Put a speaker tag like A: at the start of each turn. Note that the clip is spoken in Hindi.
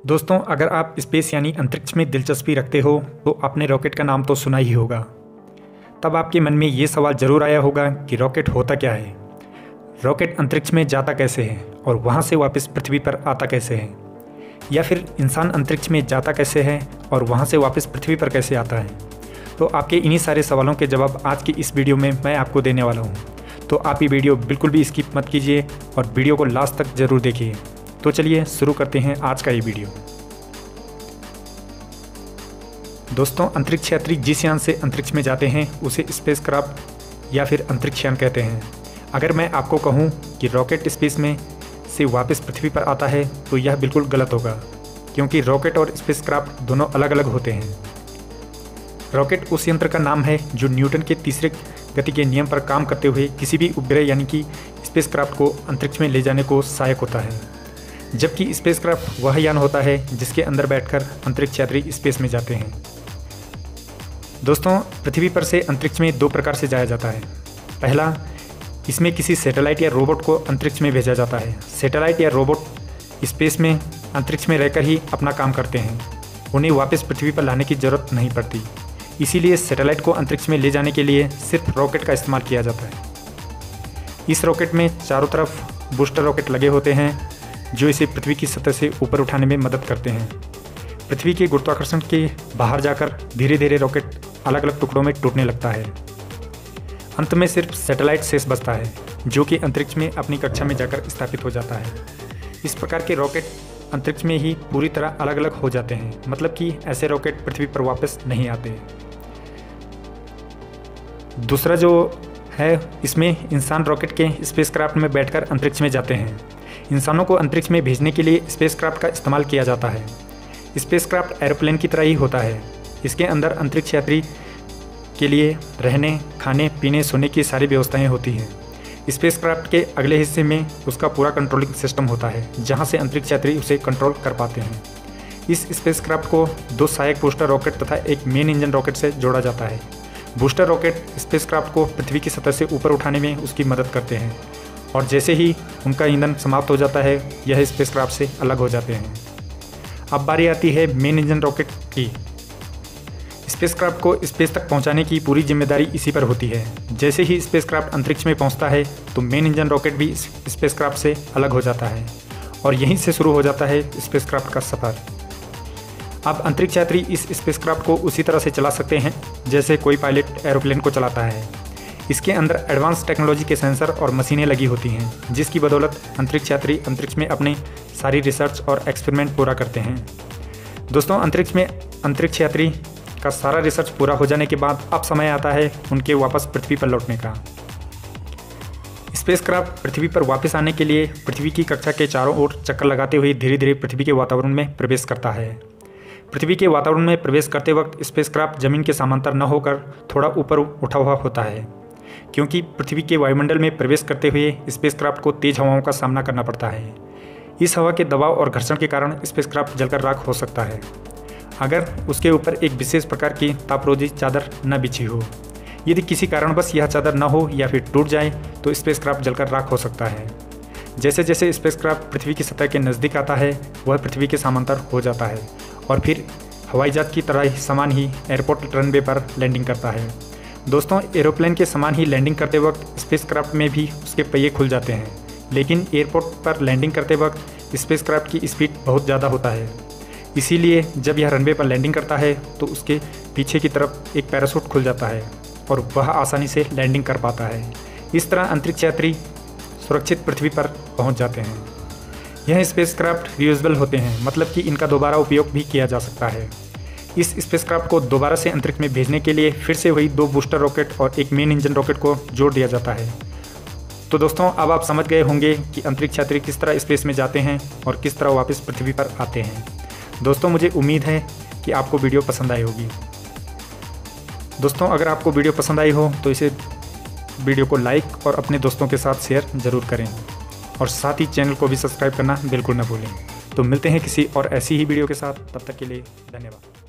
A: दोस्तों, अगर आप स्पेस यानी अंतरिक्ष में दिलचस्पी रखते हो तो आपने रॉकेट का नाम तो सुना ही होगा। तब आपके मन में ये सवाल ज़रूर आया होगा कि रॉकेट होता क्या है, रॉकेट अंतरिक्ष में जाता कैसे है और वहाँ से वापस पृथ्वी पर आता कैसे है, या फिर इंसान अंतरिक्ष में जाता कैसे है और वहाँ से वापस पृथ्वी पर कैसे आता है। तो आपके इन्हीं सारे सवालों के जवाब आज की इस वीडियो में मैं आपको देने वाला हूँ। तो आप ये वीडियो बिल्कुल भी स्किप मत कीजिए और वीडियो को लास्ट तक ज़रूर देखिए। तो चलिए शुरू करते हैं आज का ये वीडियो। दोस्तों, अंतरिक्ष यात्री जिस यान से अंतरिक्ष में जाते हैं उसे स्पेसक्राफ्ट या फिर अंतरिक्ष यान कहते हैं। अगर मैं आपको कहूं कि रॉकेट स्पेस में से वापस पृथ्वी पर आता है तो यह बिल्कुल गलत होगा, क्योंकि रॉकेट और स्पेसक्राफ्ट दोनों अलग अलग होते हैं। रॉकेट उस यंत्र का नाम है जो न्यूटन के तीसरे गति के नियम पर काम करते हुए किसी भी उपग्रह यानी कि स्पेसक्राफ्ट को अंतरिक्ष में ले जाने को सहायक होता है, जबकि स्पेसक्राफ्ट वह यान होता है जिसके अंदर बैठकर अंतरिक्ष यात्री स्पेस में जाते हैं। दोस्तों, पृथ्वी पर से अंतरिक्ष में दो प्रकार से जाया जाता है। पहला, इसमें किसी सैटेलाइट या रोबोट को अंतरिक्ष में भेजा जाता है। सैटेलाइट या रोबोट स्पेस में अंतरिक्ष में रहकर ही अपना काम करते हैं, उन्हें वापस पृथ्वी पर लाने की ज़रूरत नहीं पड़ती। इसीलिए सैटेलाइट को अंतरिक्ष में ले जाने के लिए सिर्फ रॉकेट का इस्तेमाल किया जाता है। इस रॉकेट में चारों तरफ बूस्टर रॉकेट लगे होते हैं जो इसे पृथ्वी की सतह से ऊपर उठाने में मदद करते हैं। पृथ्वी के गुरुत्वाकर्षण के बाहर जाकर धीरे धीरे रॉकेट अलग अलग टुकड़ों में टूटने लगता है। अंत में सिर्फ सैटेलाइट शेष बचता है जो कि अंतरिक्ष में अपनी कक्षा में जाकर स्थापित हो जाता है। इस प्रकार के रॉकेट अंतरिक्ष में ही पूरी तरह अलग अलग हो जाते हैं, मतलब कि ऐसे रॉकेट पृथ्वी पर वापस नहीं आते। दूसरा जो है, इसमें इंसान रॉकेट के स्पेसक्राफ्ट में बैठकर अंतरिक्ष में जाते हैं। इंसानों को अंतरिक्ष में भेजने के लिए स्पेसक्राफ्ट का इस्तेमाल किया जाता है। स्पेसक्राफ्ट एरोप्लेन की तरह ही होता है। इसके अंदर अंतरिक्ष यात्री के लिए रहने, खाने, पीने, सोने की सारी व्यवस्थाएं होती हैं। स्पेसक्राफ्ट के अगले हिस्से में उसका पूरा कंट्रोलिंग सिस्टम होता है, जहां से अंतरिक्ष यात्री उसे कंट्रोल कर पाते हैं। इस स्पेसक्राफ्ट को दो सहायक बूस्टर रॉकेट तथा एक मेन इंजन रॉकेट से जोड़ा जाता है। बूस्टर रॉकेट स्पेसक्राफ्ट को पृथ्वी की सतह से ऊपर उठाने में उसकी मदद करते हैं, और जैसे ही उनका ईंधन समाप्त हो जाता है यह स्पेसक्राफ्ट से अलग हो जाते हैं। अब बारी आती है मेन इंजन रॉकेट की। स्पेसक्राफ्ट को स्पेस तक पहुंचाने की पूरी जिम्मेदारी इसी पर होती है। जैसे ही स्पेसक्राफ्ट अंतरिक्ष में पहुंचता है तो मेन इंजन रॉकेट भी स्पेसक्राफ्ट से अलग हो जाता है और यहीं से शुरू हो जाता है स्पेसक्राफ्ट का सफ़र। अब अंतरिक्ष यात्री इस स्पेसक्राफ्ट को उसी तरह से चला सकते हैं जैसे कोई पायलट एरोप्लेन को चलाता है। इसके अंदर एडवांस टेक्नोलॉजी के सेंसर और मशीनें लगी होती हैं, जिसकी बदौलत अंतरिक्ष यात्री अंतरिक्ष में अपने सारी रिसर्च और एक्सपेरिमेंट पूरा करते हैं। दोस्तों, अंतरिक्ष में अंतरिक्ष यात्री का सारा रिसर्च पूरा हो जाने के बाद अब समय आता है उनके वापस पृथ्वी पर लौटने का। स्पेसक्राफ्ट पृथ्वी पर वापस आने के लिए पृथ्वी की कक्षा के चारों ओर चक्कर लगाते हुए धीरे धीरे पृथ्वी के वातावरण में प्रवेश करता है। पृथ्वी के वातावरण में प्रवेश करते वक्त स्पेसक्राफ्ट जमीन के समांतर न होकर थोड़ा ऊपर उठा हुआ होता है, क्योंकि पृथ्वी के वायुमंडल में प्रवेश करते हुए स्पेसक्राफ्ट को तेज हवाओं का सामना करना पड़ता है। इस हवा के दबाव और घर्षण के कारण स्पेसक्राफ्ट जलकर राख हो सकता है अगर उसके ऊपर एक विशेष प्रकार की तापरोधी चादर न बिछी हो। यदि किसी कारणवश यह चादर न हो या फिर टूट जाए तो स्पेसक्राफ्ट जलकर राख हो सकता है। जैसे जैसे स्पेसक्राफ्ट पृथ्वी की सतह के नज़दीक आता है वह पृथ्वी के समांतर हो जाता है और फिर हवाई जहाज की तरह समान ही एयरपोर्ट रनवे पर लैंडिंग करता है। दोस्तों, एरोप्लेन के समान ही लैंडिंग करते वक्त स्पेसक्राफ्ट में भी उसके पहिए खुल जाते हैं, लेकिन एयरपोर्ट पर लैंडिंग करते वक्त स्पेसक्राफ्ट की स्पीड बहुत ज़्यादा होता है। इसीलिए जब यह रनवे पर लैंडिंग करता है तो उसके पीछे की तरफ एक पैराशूट खुल जाता है और वह आसानी से लैंडिंग कर पाता है। इस तरह अंतरिक्ष यात्री सुरक्षित पृथ्वी पर पहुंच जाते हैं। यह स्पेसक्राफ्ट रियूजेबल होते हैं, मतलब कि इनका दोबारा उपयोग भी किया जा सकता है। इस स्पेसक्राफ्ट को दोबारा से अंतरिक्ष में भेजने के लिए फिर से वही दो बूस्टर रॉकेट और एक मेन इंजन रॉकेट को जोड़ दिया जाता है। तो दोस्तों, अब आप समझ गए होंगे कि अंतरिक्ष यात्री किस तरह स्पेस में जाते हैं और किस तरह वापस पृथ्वी पर आते हैं। दोस्तों, मुझे उम्मीद है कि आपको वीडियो पसंद आई होगी। दोस्तों, अगर आपको वीडियो पसंद आई हो तो इसे वीडियो को लाइक और अपने दोस्तों के साथ शेयर ज़रूर करें और साथ ही चैनल को भी सब्सक्राइब करना बिल्कुल न भूलें। तो मिलते हैं किसी और ऐसी ही वीडियो के साथ, तब तक के लिए धन्यवाद।